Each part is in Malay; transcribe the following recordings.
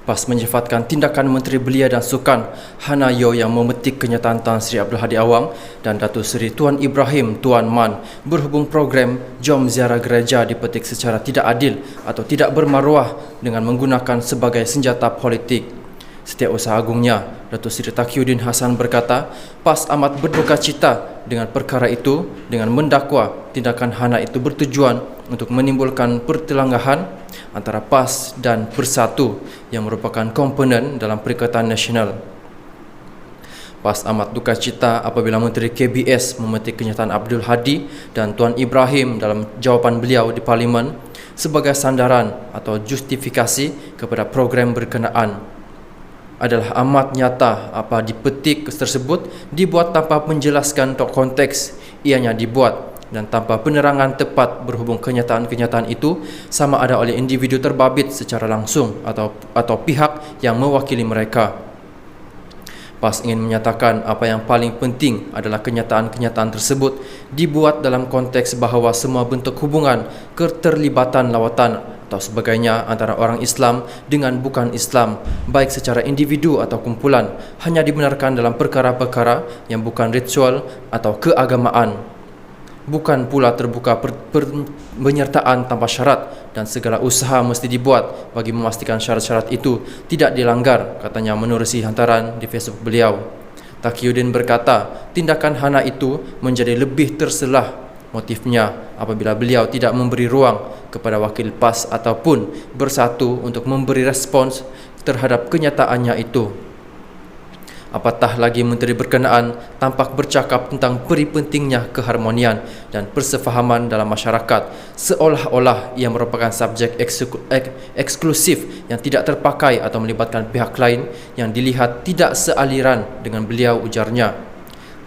PAS menyifatkan tindakan Menteri Belia dan Sukan Hana Yeoh yang memetik kenyataan Tan Sri Abdul Hadi Awang dan Datuk Seri Tuan Ibrahim Tuan Man berhubung program Jom Ziarah Gereja dipetik secara tidak adil atau tidak bermaruah dengan menggunakan sebagai senjata politik. Setiausaha Agungnya, Datuk Seri Taqiyuddin Hassan berkata, PAS amat berduka cita dengan perkara itu dengan mendakwa tindakan Hana itu bertujuan untuk menimbulkan pertelanggahan antara PAS dan Bersatu yang merupakan komponen dalam Perikatan Nasional. PAS amat duka cita apabila Menteri KBS memetik kenyataan Abdul Hadi dan Tuan Ibrahim dalam jawapan beliau di Parlimen sebagai sandaran atau justifikasi kepada program berkenaan. Adalah amat nyata apa dipetik tersebut dibuat tanpa menjelaskan konteks ianya dibuat dan tanpa penerangan tepat berhubung kenyataan-kenyataan itu sama ada oleh individu terbabit secara langsung atau pihak yang mewakili mereka. PAS ingin menyatakan apa yang paling penting adalah kenyataan-kenyataan tersebut dibuat dalam konteks bahawa semua bentuk hubungan keterlibatan lawatan atau sebagainya antara orang Islam dengan bukan Islam, baik secara individu atau kumpulan, hanya dibenarkan dalam perkara-perkara yang bukan ritual atau keagamaan. Bukan pula terbuka penyertaan tanpa syarat dan segala usaha mesti dibuat bagi memastikan syarat-syarat itu tidak dilanggar, katanya menerusi hantaran di Facebook beliau. Taqiyuddin berkata, tindakan Hana itu menjadi lebih terselah motifnya apabila beliau tidak memberi ruang kepada wakil PAS ataupun Bersatu untuk memberi respons terhadap kenyataannya itu. Apatah lagi menteri berkenaan tampak bercakap tentang peri pentingnya keharmonian dan persefahaman dalam masyarakat, seolah-olah ia merupakan subjek eksklusif yang tidak terpakai atau melibatkan pihak lain yang dilihat tidak sealiran dengan beliau, ujarnya.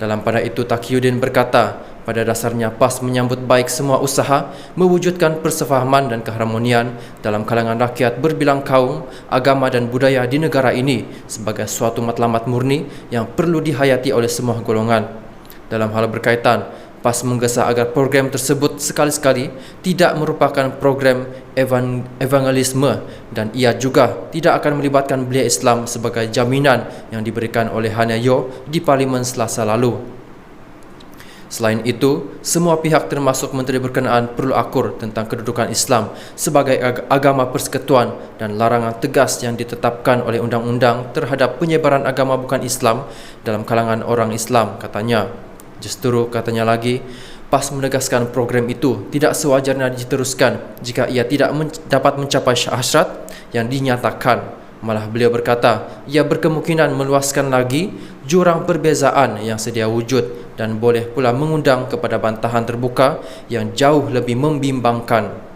Dalam pada itu Taqiyuddin berkata, pada dasarnya PAS menyambut baik semua usaha mewujudkan persefahaman dan keharmonian dalam kalangan rakyat berbilang kaum, agama dan budaya di negara ini sebagai suatu matlamat murni yang perlu dihayati oleh semua golongan. Dalam hal berkaitan, PAS menggesa agar program tersebut sekali-sekali tidak merupakan program evangelisme dan ia juga tidak akan melibatkan belia Islam sebagai jaminan yang diberikan oleh Hana Yeoh di Parlimen Selasa lalu. Selain itu, semua pihak termasuk menteri berkenaan perlu akur tentang kedudukan Islam sebagai agama persekutuan dan larangan tegas yang ditetapkan oleh undang-undang terhadap penyebaran agama bukan Islam dalam kalangan orang Islam, katanya. Justru, katanya lagi, PAS menegaskan program itu tidak sewajarnya diteruskan jika ia tidak dapat mencapai hasrat yang dinyatakan. Malah beliau berkata, ia berkemungkinan meluaskan lagi jurang perbezaan yang sedia wujud dan boleh pula mengundang kepada bantahan terbuka yang jauh lebih membimbangkan.